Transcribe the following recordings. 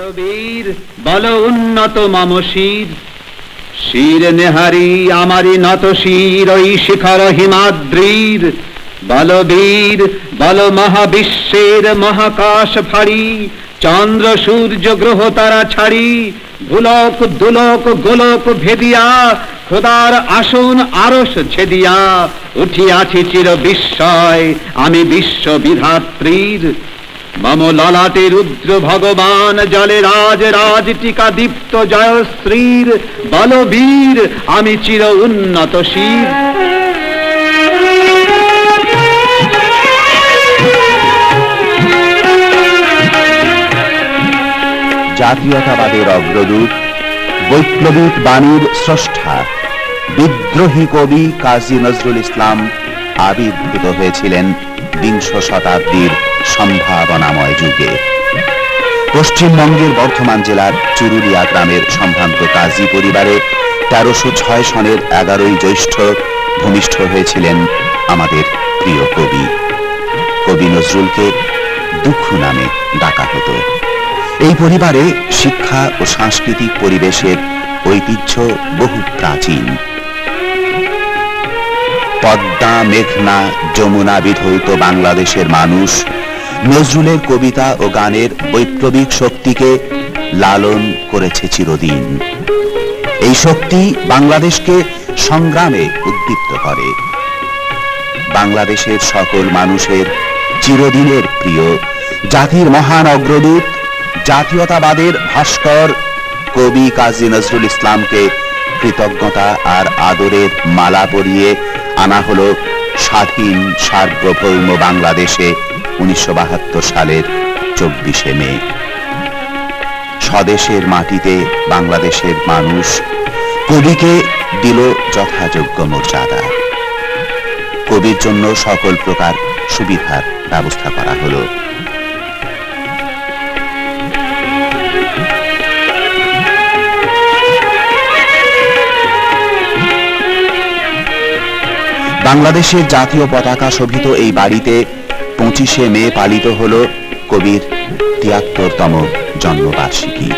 বলবীর বল উন্নত মামশির, শির নেহারি আমারি নত শির ওই শিখর হিমাদ্রির। বলবীর বল মহাবিশ্বের মহাকাশ ফাড়ি, চন্দ্র সূর্য গ্রহ তারা ছাড়ি, ভুলক দুলক গোলক ভেদিয়া খোদার আসন আরশ ছেদিয়া উঠিয়াছি চির বিস্ময় আমি বিশ্ব বিধাত্রীর। মম ললাটে রুদ্র ভগবান জলে রাজ রাজ টিকা দীপ্ত জয়শ্রীর। বলবীর আমি চির উন্নত শির। জাতীয়তাবাদের অগ্রদূত, বৈপ্লবিক বাণীর স্রষ্টা, বিদ্রোহী কবি কাজী নজরুল ইসলাম আবির্ভূত হয়েছিলেন বিংশ শতাব্দীর সম্ভাবনাময় যুগে। পশ্চিমবঙ্গের বর্ধমান জেলার চুরুলিয়া গ্রামের সম্ভ্রান্ত কাজী পরিবারে ১৩০৬ সনের ১১ই জ্যৈষ্ঠ ভূমিষ্ঠ হয়েছিলেন আমাদের প্রিয় কবি। কবি নজরুলকে দুঃখু নামে ডাকা হতো। এই পরিবারে শিক্ষা ও সাংস্কৃতিক পরিবেশের ঐতিহ্য বহু প্রাচীন। পদ্মা মেঘনা যমুনা বিধৌত বাংলাদেশের মানুষ নজরুলের কবিতা ও গানের বৈপ্লবিক শক্তিকে লালন করেছে চিরদিন। এই শক্তি বাংলাদেশকে সংগ্রামে উদ্দীপ্ত করে। বাংলাদেশের সকল মানুষের চিরদিনের প্রিয়, জাতির মহান অগ্রদূত, জাতীয়তাবাদের ভাস্কর কবি কাজী নজরুল ইসলামকে কৃতজ্ঞতা আর আদরের মালা পরিয়ে আনা হলো স্বাধীন সার্বভৌম বাংলাদেশে ১৯৭২ সালের ২৪শে মে। স্বদেশের মাটিতে বাংলাদেশের মানুষ কবিকে দিল যথাযোগ্য মর্যাদা। কবির জন্য সকল প্রকার সুবিধার ব্যবস্থা করা হলো। বাংলাদেশের জাতীয় পতাকা শোভিত এই বাড়িতে ২৫শে মে পালিত হল কবির ৭৩তম জন্মবার্ষিকী।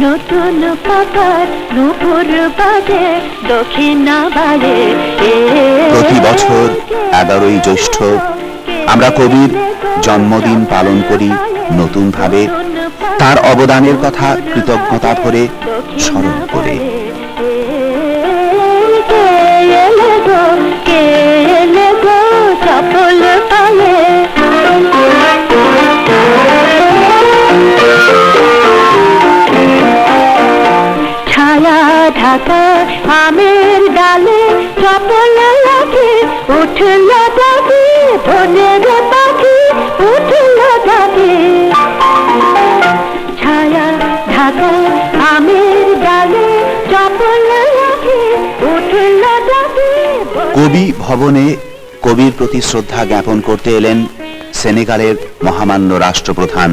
নতুন পাতার নূপুর বাজে দক্ষিণা বাজে। প্রতি বছর ১১ই জ্যৈষ্ঠ আমরা কবির জন্মদিন পালন করি নতুন ভাবে, তার অবদানের কথা কৃতজ্ঞতা ভরে স্মরণ করে। ছায়া ঢাকা আমের ডালে চপল লাগে উঠল দাবি বনের পাখি উঠল দাবি। ছায়া ঢাকা আমের ডালে চপল লাগে উঠল দাবি। কবি ভবনে কবির প্রতি শ্রদ্ধা জ্ঞাপন করতে এলেন সেনেগালের মহামান্য রাষ্ট্রপ্রধান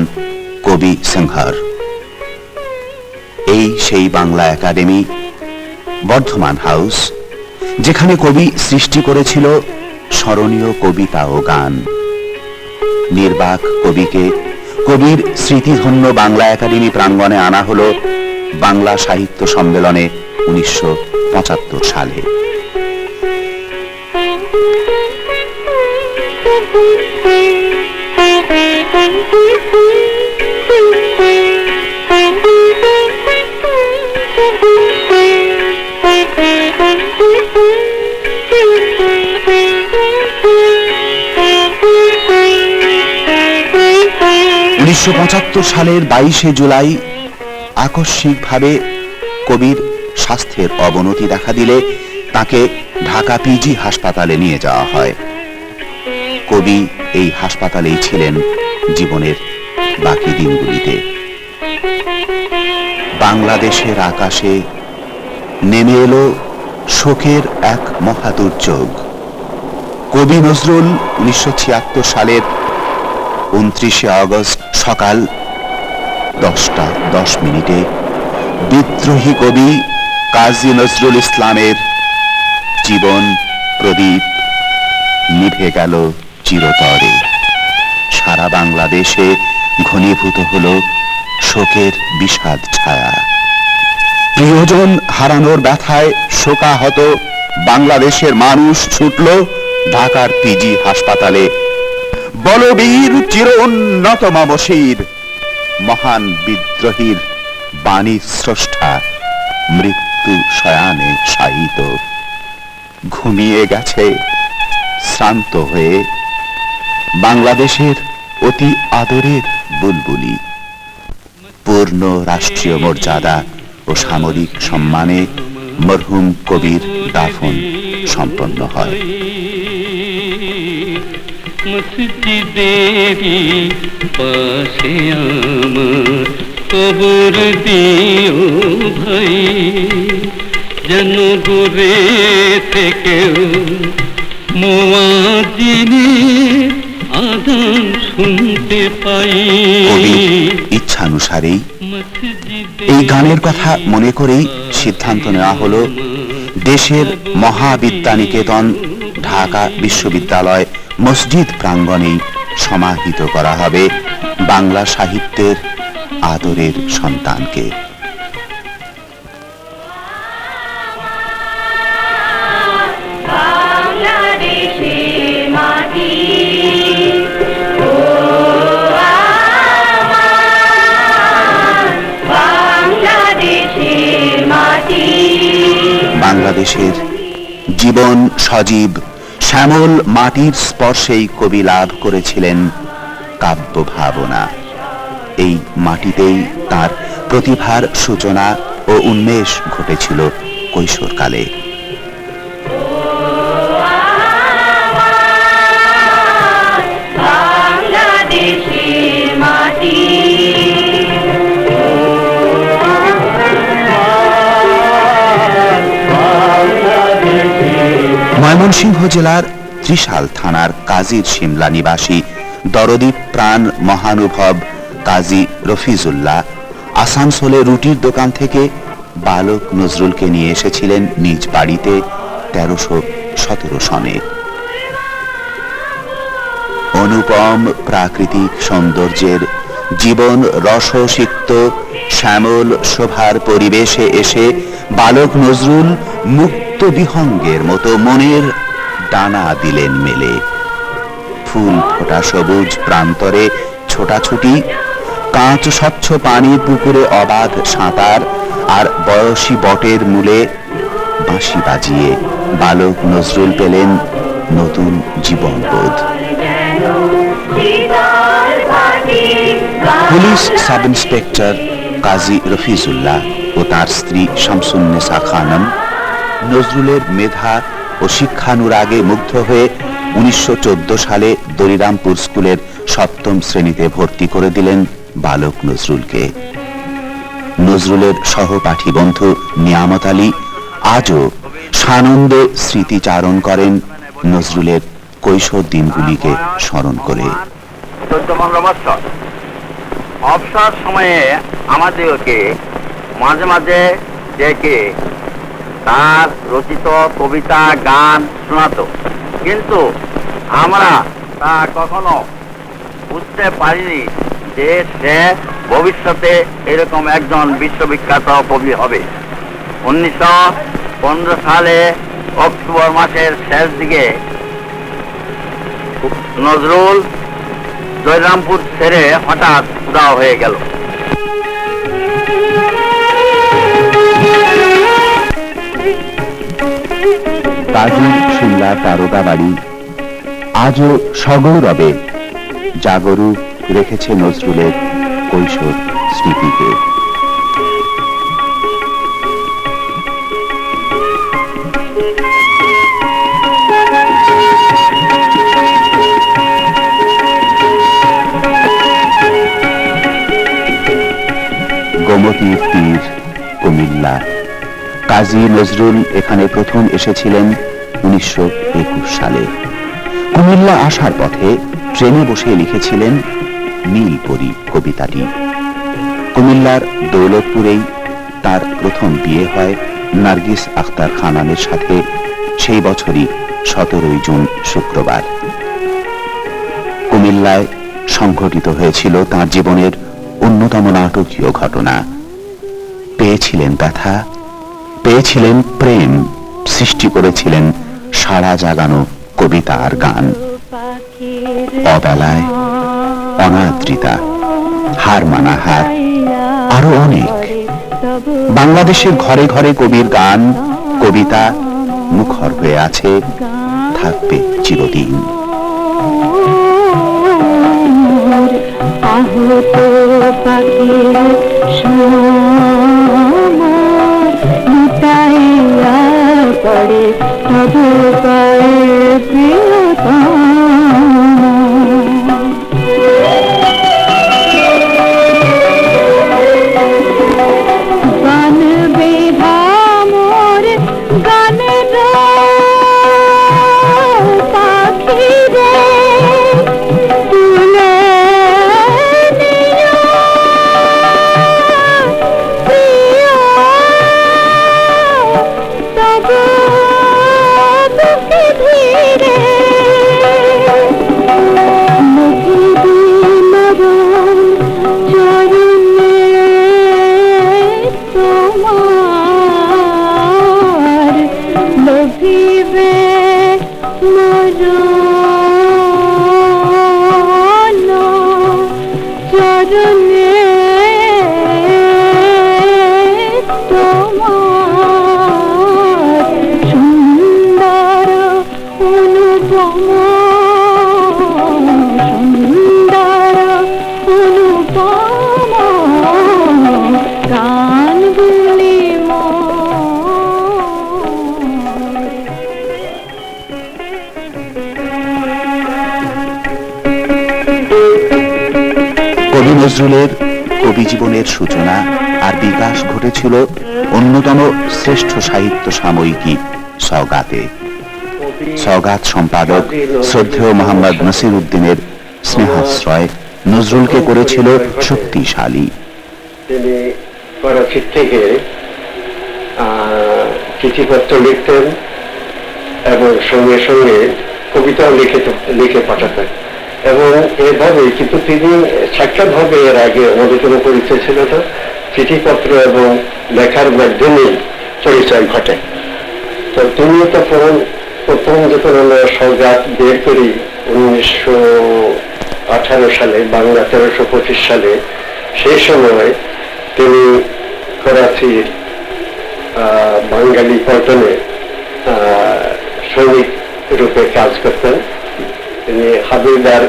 কবি সেংহার। এই সেই বাংলা একাডেমি, বর্ধমান হাউস, যেখানে কবি সৃষ্টি করেছিল স্মরণীয় কবিতা ও গান। নির্বাক কবিকে কবির স্মৃতিধন্য বাংলা একাডেমি প্রাঙ্গণে আনা হল বাংলা সাহিত্য সম্মেলনে ১৯৭৫ সালে। সালের ২২শে জুলাই আকস্মিকভাবে কবির স্বাস্থ্যের অবনতি দেখা দিলে তাকে ঢাকা পিজি হাসপাতালে নিয়ে যাওয়া হয়। কবি এই হাসপাতালেই ছিলেন জীবনের বাকি দিনগুলিতে। বাংলাদেশের আকাশে নেমে এলো শোকের এক মহাদুর্যোগ। কবি নজরুল ১৯৭৬ সালের ২৯শে আগস্ট সকাল 10টা 10 মিনিটে বিদ্রোহী কবি কাজী নজরুল ইসলামের জীবন প্রদীপ নিভে গেল চিরতরে। সারা বাংলাদেশে ঘনীভূত হল শোকের বিষাদ ছায়া। প্রিয়জন হারানোর ব্যথায় শোকাহত বাংলাদেশের মানুষ ছুটল ঢাকার পিজি হাসপাতালে। বলবীর চির উন্নত মমশির, মহান বিদ্রোহীর বাণী স্রষ্টা মৃত্যু শয়ানে শায়িত। ঘুমিয়ে গেছে শ্রান্ত হয়ে বাংলাদেশের অতি আদরের বুলবুলি। পূর্ণ রাষ্ট্রীয় মর্যাদা ও সামরিক সম্মানে মরহুম কবির দাফন সম্পন্ন হয়। মসজিদেরি পাশে আমার কবর দিও ভাই, যেন দূরে থেকেও মুয়াজ্জিনের আযান শুনতে পাই। কবির ইচ্ছানুসারেই এই গানের কথা মনে করেই সিদ্ধান্ত নেওয়া হলো দেশের মহাবিদ্যানিকেতন ঢাকা বিশ্ববিদ্যালয় মসজিদ প্রাঙ্গণেই সমাহিত করা হবে বাংলা সাহিত্যের আদরের সন্তানকে। বাংলাদেশের জীবন সজীব শ্যামল মাটির স্পর্শেই কবি লাভ করেছিলেন কাব্য ভাবনা। এই মাটিতেই তার প্রতিভার সূচনা ও উন্মেষ ঘটেছিল কৈশোরকালে। ময়মনসিংহ জেলার ত্রিশাল থানার কাজীর শিমলা নিবাসী দরদী প্রাণ মহানুভব কাজী রফিজুল্লাহ আসানসোলে রুটির দোকান থেকে বালক নজরুলকে নিয়ে এসেছিলেন নিজ বাড়িতে 1317 সনে। অনুপম প্রাকৃতিক সৌন্দর্যের জীবন রসসিক্ত শ্যামল শোভার পরিবেশে এসে বালক নজরুল মুক্ত বিহঙ্গের মতো মনের ডানা দিলেন মেলে। ফুল ফোটা সবুজ প্রান্তরে ছোটাছুটি, কাঁচ স্বচ্ছ পানির পুকুরে অবাধ সাঁতার, আর বয়সী বটের মূলে বাঁশি বাজিয়ে বালক নজরুল পেলেন নতুন জীবনবোধ। পুলিশ সাব ইন্সপেক্টর কাজী রফিজুল্লাহ ও তার স্ত্রী শামসুন্নেসা খানম নজরুলের মেধা ও শিক্ষানুরাগে মুগ্ধ হয়ে 1914 সালে দরিরামপুর স্কুলের 7ম শ্রেণীতে ভর্তি করে দিলেন বালক নজরুলকে। নজরুলের সহপাঠী বন্ধু নিয়ামত আলী আজও সানন্দে স্মৃতিচারণ করেন নজরুলের কৈশোর দিনগুলিকে স্মরণ করে। অবসর সময়ে আমাদেরকে মাঝে মাঝে ডেকে তার রচিত কবিতা গান শোনাতো, কিন্তু আমরা তা কখনো বুঝতে পারিনি যে সে ভবিষ্যতে এরকম একজন বিশ্ববিখ্যাত কবি হবে। 1915 সালে অক্টোবর মাসের শেষ দিকে নজরুল দরিরামপুর ছেড়ে হঠাৎ উধাও হয়ে গেল। কাজী শিমলা তারকা বাড়ি আজও সগৌরবে জাগরু রেখেছে নজরুলের কৈশোর স্মৃতিকে। গোমতীর তীর কুমিল্লা। কাজী নজরুল এখানে প্রথম এসেছিলেন 1921 সালে। কুমিল্লা আসার পথে ট্রেনে বসে লিখেছিলেন নীলপরী কবিতাটি। কুমিল্লার দৌলতপুরেই তার তার প্রথম বিয়ে হয় নার্গিস আখতার খানমের সাথে সেই বছরই 17 জুন শুক্রবার। কুমিল্লায় সংঘটিত হয়েছিল তার জীবনের অন্যতম নাটকীয় ঘটনা। পেয়েছিলেন ব্যথা, পেয়েছিলেন প্রেম, সৃষ্টি করেছিলেন সাড়া জাগানো কবিতা আর গান। অবেলায়, অনাদৃতা, হার মানা হার, আরো অনেক। বাংলাদেশের ঘরে ঘরে কবির গান, কবিতা মুখর হয়ে আছে, থাকবে চিরদিন। আহত পাখির লুটাইয়া পড়ে তবু পায়ে প্রিয়তম। গান বেধা মোর গানের পাখি রে তুলে নজরুলের কবি জীবনের সূচনা আর বিকাশ ঘটেছিল অন্যতম শ্রেষ্ঠ সাহিত্য সাময়িকী সওগাতে। সওগাত সম্পাদক শ্রদ্ধেয় মোহাম্মদ নাসির উদ্দিনের স্নেহাশ্রয় নজরুলকে করেছিল শক্তিশালী। তিনি করাচি থেকে চিঠিপত্র লিখতেন এবং সঙ্গে সঙ্গে কবিতাও লিখে পাঠাতেন এবং এভাবে, কিন্তু তিনি সাক্ষাৎভাবে এর আগে আমাদের কোনো পরিচয় ছিল না, চিঠিপত্র এবং লেখার মাধ্যমেই পরিচয় ঘটে। তো তিনি তখন প্রথম যখন আমরা সওগাত বের করি 1918 সালে, বাংলা 1325 সালে, সেই সময় তিনি করাচির বাঙালি পল্টনে সৈনিক রূপে কাজ করতেন। তিনি হাবিলদার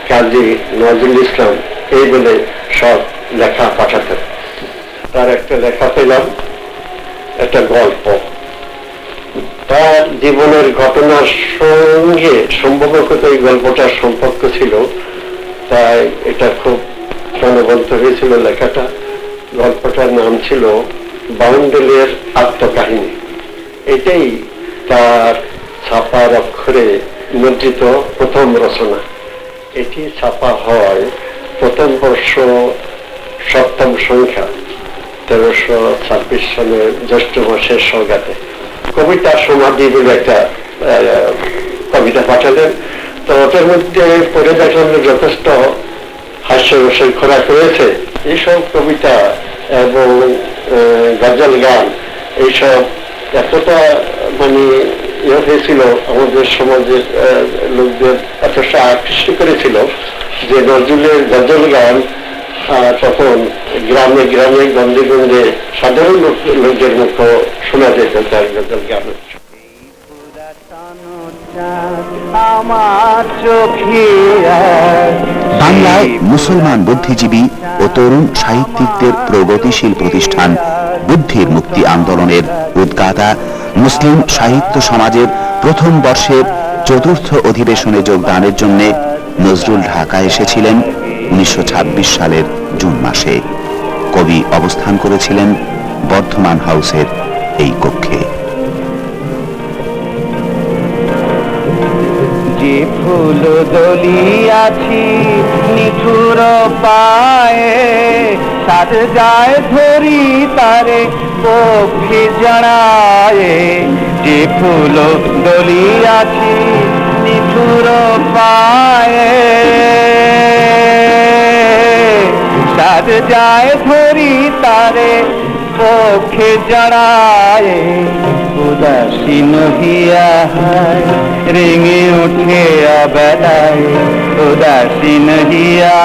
কাজী নজরুল ইসলাম এই বলে সব লেখা পাঠাতেন। তার একটা লেখা পেলাম, একটা গল্প, তার জীবনের ঘটনার সঙ্গে সম্ভবত এই গল্পটার সম্পর্ক ছিল, তাই এটা খুব প্রাণবন্ত হয়েছিল লেখাটা। গল্পটার নাম ছিল বাউন্ডুলের আত্মকাহিনী। এটাই তার ছাপার অক্ষরে মুদ্রিত প্রথম রচনা। এটি ছাপা হয় প্রথম বর্ষ 7ম সংখ্যা 1326 সালের জ্যৈষ্ঠ মাসের সওগাতে। কবিতা সমাধি বলে একটা কবিতা পাঠালেন। তো ওটার মধ্যে পড়ে দেখলাম যথেষ্ট হাস্যরসের খোরাক রয়েছে। এইসব কবিতা এবং গজল গান এইসব এতটা মানে ইয়ে হয়েছিল, আমাদের সমাজের লোকদের এতটা আকৃষ্ট করেছিল যে নজরুলের গজল গান তখন গ্রামে গ্রামে গঞ্জে গঞ্জে সাধারণ লোকদের মুখে শোনা যেত তার গজল গান। বাংলায় মুসলমান বুদ্ধিজীবী ও তরুণ সাহিত্যিকদের প্রগতিশীল প্রতিষ্ঠান বুদ্ধির মুক্তি আন্দোলনের উদ্গাতা মুসলিম সাহিত্য সমাজের প্রথম বর্ষের 4র্থ অধিবেশনে যোগদানের জন্য নজরুল ঢাকায় এসেছিলেন 1926 সালের জুন মাসে। কবি অবস্থান করেছিলেন বর্ধমান হাউসের এই কক্ষে। যে ফুল দলিয়াছি নিঠুর পায়ে সাজ যায় ধরি তারে পক্ষী জড়ায় যে ফুল দলিয়াছি নিঠুর পায়ে সাজ যায় ধরি তারে পক্ষে জড়ায় উদাসীন হিয়া রেঙে উঠে অবেলায় উদাসীন হিয়া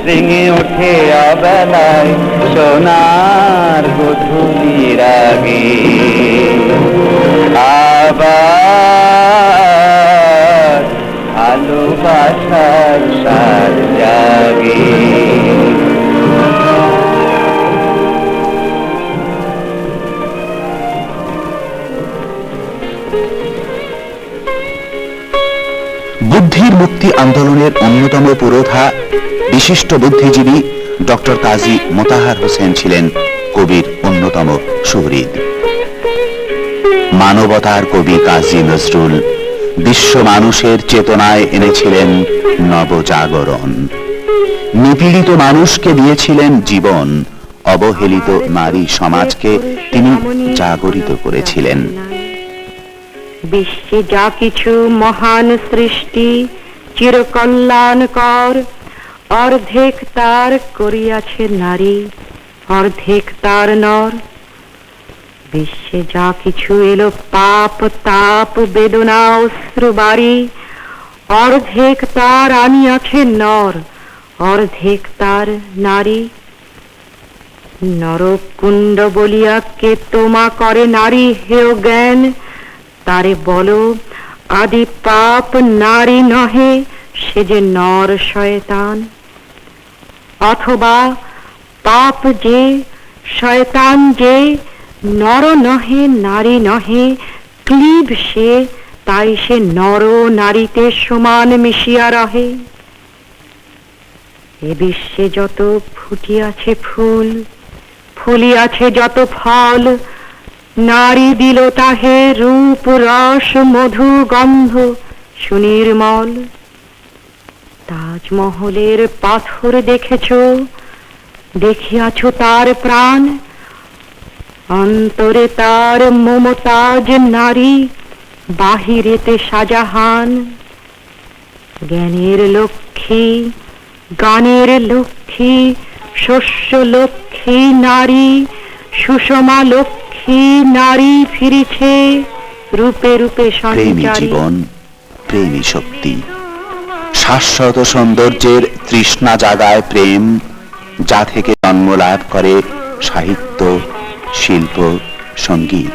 রেঙে উঠে অবেলায় সোনার গধূলির আগে আবার ভালোবাসার সার জাগে। বুদ্ধির মুক্তি আন্দোলনের অন্যতম পুরোধা বিশিষ্ট বুদ্ধিজীবী ডক্টর কাজী মোতাহার হোসেন ছিলেন কবির অন্যতম সুহৃদ। মানবতার কবি কাজী নজরুল বিশ্ব মানুষের চেতনায় এনেছিলেন নবজাগরণ। নিপীড়িত মানুষকে দিয়েছিলেন জীবন, অবহেলিত নারী সমাজকে তিনি জাগরিত করেছিলেন। বিশ্বে যা কিছু মহান সৃষ্টি চিরকল্যাণকর, অর্ধেক তার করিয়াছে নারী, অর্ধেক তার নর। বিশ্বে যা কিছু এলো পাপ তাপ বেদনা অশ্রু বাড়ি, অর্ধেক তার আনিয়াছে নর, অর্ধেক তার নারী। নরকুণ্ড বলিয়া কে তোমা করে নারী হেয় জ্ঞান, তারে বলো আদি পাপ নারী নহে সে যে নর শয়তান। অথবা পাপ যে শয়তান যে নর নহে নারী নহে, ক্লীব সে তাই সে নর নারীতে সমান মিশিয়া রহে। এ বিশ্বে যত ফুটিয়াছে ফুল, ফুলিয়াছে যত ফল, নারী দিল তাহে রূপ রস মধু গন্ধ সুনির্মল। তাজমহলের পাথর দেখেছ, দেখিয়াছ তার প্রাণ, অন্তরে তার মমতাজ নারী, বাহিরেতে শাহজাহান। জ্ঞানের লক্ষ্মী গানের লক্ষ্মী শস্য লক্ষ্মী নারী, সুষমা লক্ষ্মী নারী ফিরিছে রূপে রূপে প্রেমী সঞ্চারী। জীবন, প্রেমী শক্তি, শাশ্বত সৌন্দর্যের তৃষ্ণা জাগায় প্রেম, যা থেকে জন্ম লাভ করে সাহিত্য, শিল্প, সঙ্গীত।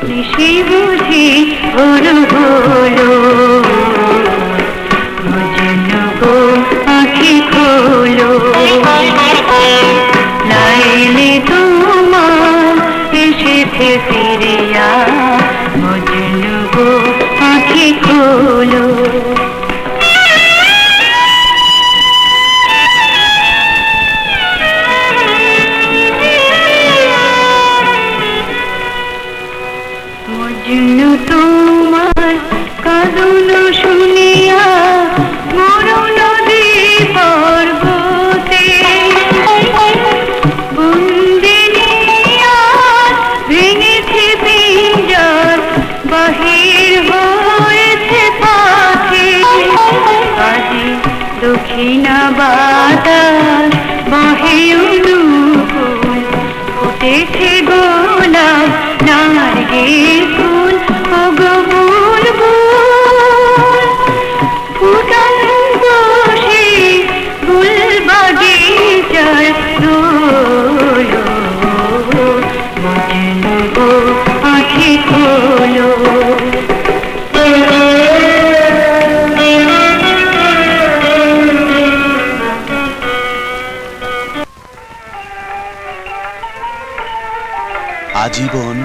নিশি বুঝি ভোর হলো, মজনু গো আঁখি খোলো, লাইলে তোমার এসেছে ফিরিয়া, মজনু গো আঁখি খোলো। মজনু তোমার কাঁদন শুনিয়া মরণ পর্বতে, বন্দিনিয়া ভেঙেছে পিঞ্জর, বাহির হয়েছে পাখি। আজি দক্ষিণা বাতাস বহে অনুকূল, ফুটেছে গোলাপ নার্গিস ফুল, ওগো বুলবুল ফুটন্ত সে ফুল বাগিচার দোলো, মজনু গো আঁখি খোলো। আজীবন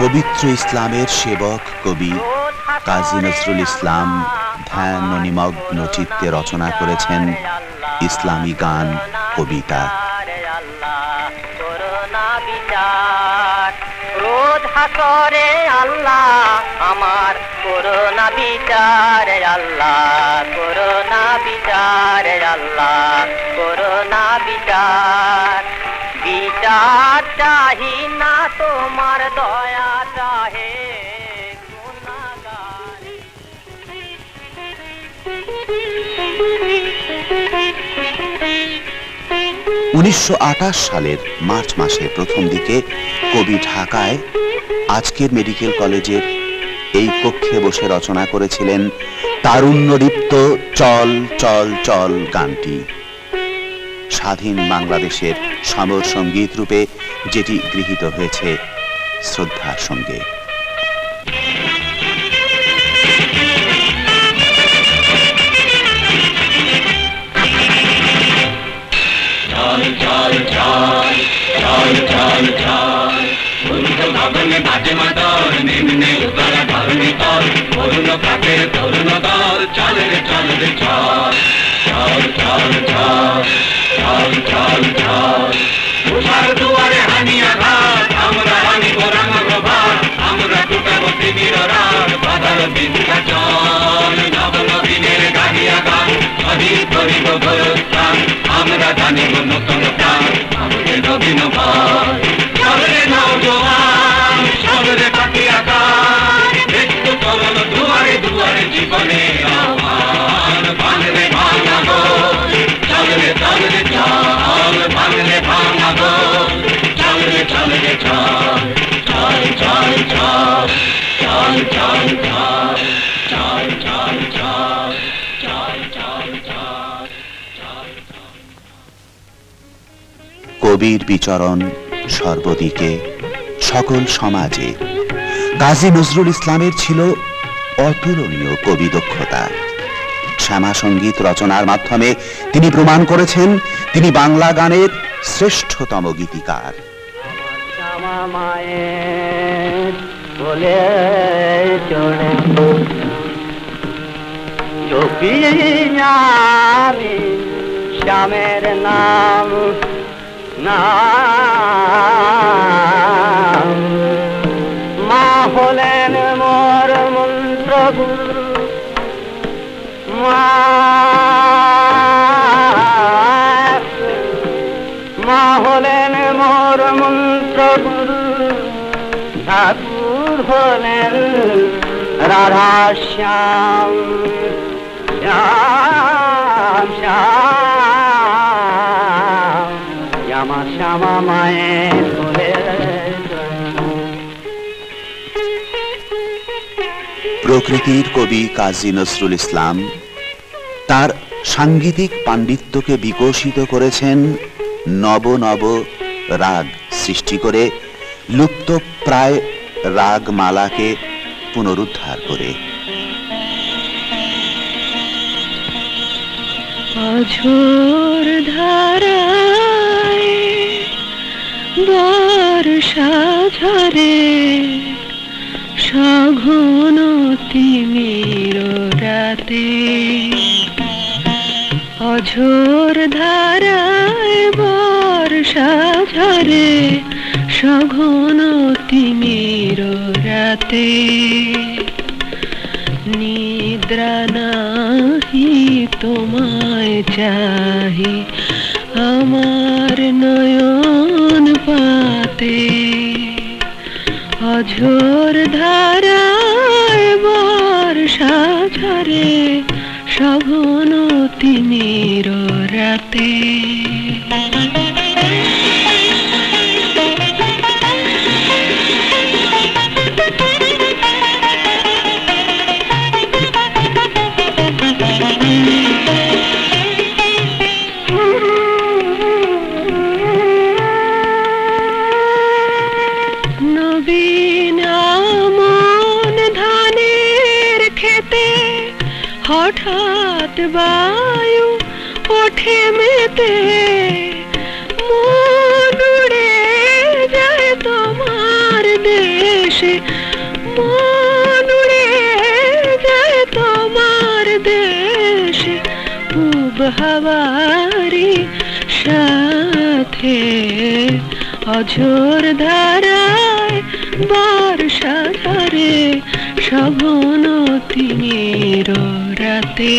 পবিত্র ইসলামের সেবক কবি কাজী নজরুল ইসলাম ধ্যান ও নিমগ্ন চিত্তে রচনা করেছেন ইসলামী গান, কবিতা। রোজ হাসরে আল্লাহ আমার করোনা বিচার আল্লাহ করোনা বিচার আল্লাহ করোনা বিচার বিচার চাহি না তোমার দয়া চাহে গুনাহগার 1928 সালের মার্চ মাসের প্রথম দিকে কবি ঢাকায় আজকের মেডিকেল কলেজের এই কক্ষে বসে রচনা করেছিলেন তারুণ্যদীপ্ত চল চল চল গানটি। স্বাধীন বাংলাদেশের সমর সঙ্গীত রূপে যেটি গৃহীত হয়েছে শ্রদ্ধার সঙ্গে। চল চল চল চল চল চল অরুণ গগনে বাজে মাদল নিম্নে উতলা ধরণী তল অরুণ প্রাতের তরুণ দল চল রে চল রে চল চল চল চল চল চল চল উষার দুয়ারে হানিয়া ঘাট আমরা হানিব রাঙাভাত আমরা টুটাবো তিমির রাত বাধার বিন্দা চল নব নবীনের গাহিয়া গান স্বাধীন করিব গোরস্থান আমরা জানিব নতুন প্রাণ আমাদের নবীন ভাই চলরে নওজোয়ান চলরে পাতিয়া গান মৃত্যু চরণ দুয়ারে দুয়ারে জীবনে আহ্বান ভাঙলে ভাঙা গো চলরে চলরে চল ভাঙলে ভাঙা গো চলরে চলরে চল চল চল চল চল চল চল চল চল চল চল চল চল কবির বিচরণ সর্বদিকে সকল সমাজে। কাজী নজরুল ইসলামের ছিল অতুলনীয় কবি দক্ষতা। শ্যামা সঙ্গীত রচনার মাধ্যমে তিনি প্রমাণ করেছেন তিনি বাংলা গানের শ্রেষ্ঠতম গীতিকার। শ্যামা মায়ের বলে চড়ে জপি আমি শ্যামের নাম নাম মা হলেন মোর মন্ত্র গুরু মা হলেন মোর মন্ত্র গুরু ঠাকুর হলেন রাধা শ্যাম শ্যাম শ্যাম শ্যামা শ্যামা মায়ের বলে। প্রকৃতির কবি কাজী নজরুল ইসলাম তার সাংগীতিক পাণ্ডিত্যকে বিকশিত করেছেন নব নব রাগ সৃষ্টি করে, লুপ্ত প্রায় রাগমালাকে পুনরুদ্ধার করে। অঝোর ধারায় বর্ষা ঝরে সঘন তিমির রাতে অঝোর ধারায় বর্ষা ঝরে সঘন তিমির রাতে নিদ্রা নাহি তোমায় চাহি আমার নয়ন পাতে অঝোর ধারায় বর্ষা ঝরে সঘন তিমির রাতে হঠাৎ বায়ু ওঠে মেতে মন উড়ে যায় তোমার দেশে মন উড়ে যায় তোমার দেশে পূব হাওয়ারি সাথে অঝোর ধারায় বর্ষা ধারে সবনতির রাতে।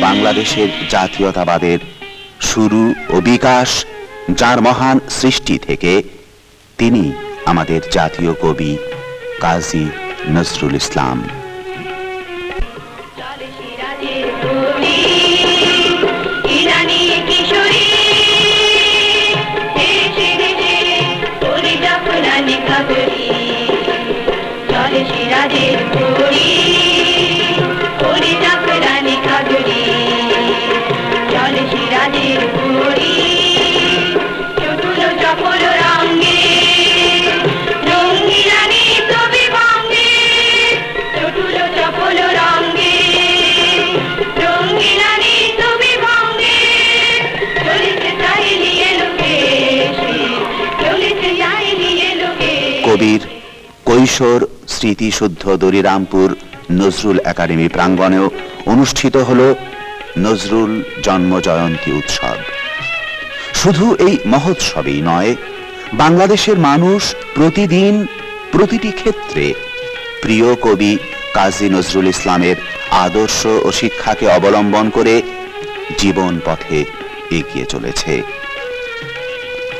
বাংলাদেশের জাতীয়তাবাদের শুরু ও বিকাশ যার মহান সৃষ্টি থেকে, তিনি আমাদের জাতীয় কবি কাজী নজরুল ইসলাম। কবির কৈশোর স্মৃতিশুদ্ধ দরিরামপুর নজরুল একাডেমি প্রাঙ্গণেও অনুষ্ঠিত হল নজরুল জন্ম জয়ন্তী উৎসব। শুধু এই মহোৎসবেই নয়, বাংলাদেশের মানুষ প্রতিদিন প্রতিটি ক্ষেত্রে প্রিয় কবি কাজী নজরুল ইসলামের আদর্শ ও শিক্ষাকে অবলম্বন করে জীবন পথে এগিয়ে চলেছে।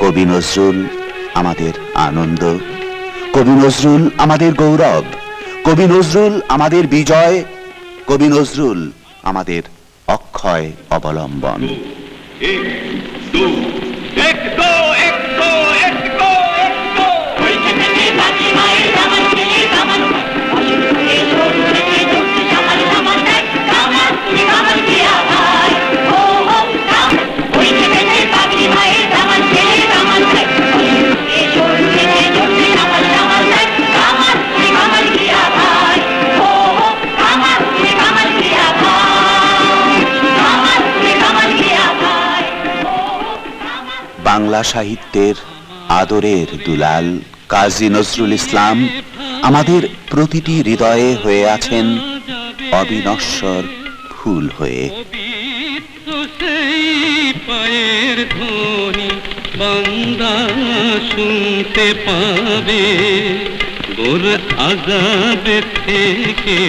কবি নজরুল আমাদের আনন্দ, কবি নজরুল আমাদের গৌরব, কবি নজরুল আমাদের বিজয়, কবি নজরুল আমাদের অক্ষয় অবলম্বন। বাংলা সাহিত্যের আদরের দুলাল কাজী নজরুল ইসলাম আমাদের প্রতিটি হৃদয়ে হয়ে আছেন অবিনশ্বর ফুল হয়ে। পায়ের ধ্বনি বান্দা শুনতে পাবে, গোর আযাব থেকে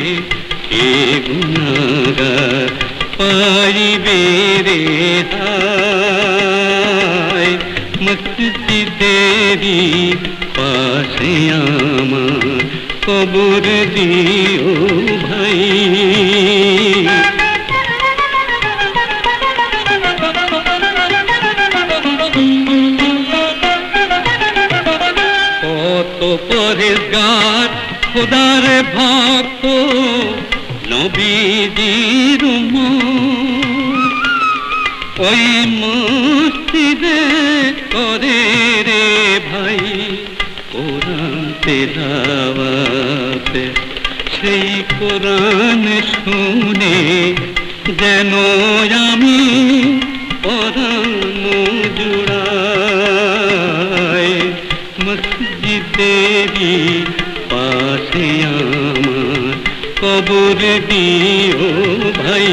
এ গুনাহগার পাইবে রেহাই। মসজিদেরই পাশে আমার কবর দিও ভাই। কত পরেজগার খোদার ভক্ত নবীজির উম্মত, ওই মসজিদে করে রে ভাই কোরআন তেলাওয়াত। সেই কোরআন শুনে যেন আমি পরাণ জুড়াই। মসজিদেরই পাশে আমার কবর দিও ভাই।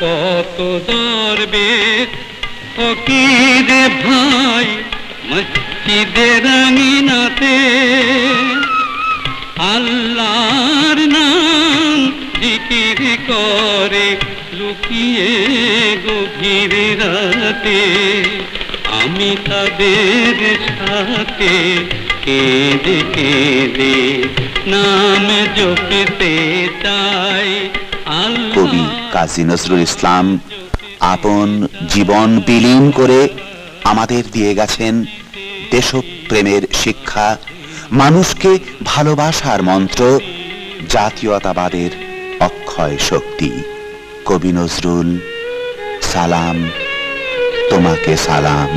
কত দরবেশ ফকির ভাই মসজিদের আঙিনাতে আল্লাহর নাম জিকির করে লুকিয়ে গভীর রাতে। আমি তাদের সাথে কেঁদে কেঁদে নাম জপতে চাই। কবি কাজী নজরুল ইসলাম আপন জীবন বিলীন করে আমাদের দিয়ে গেছেন দেশপ্রেমের শিক্ষা, মানুষকে ভালোবাসার মন্ত্র, জাতীয়তাবাদের অক্ষয় শক্তি। কবি নজরুল, সালাম তোমাকে সালাম।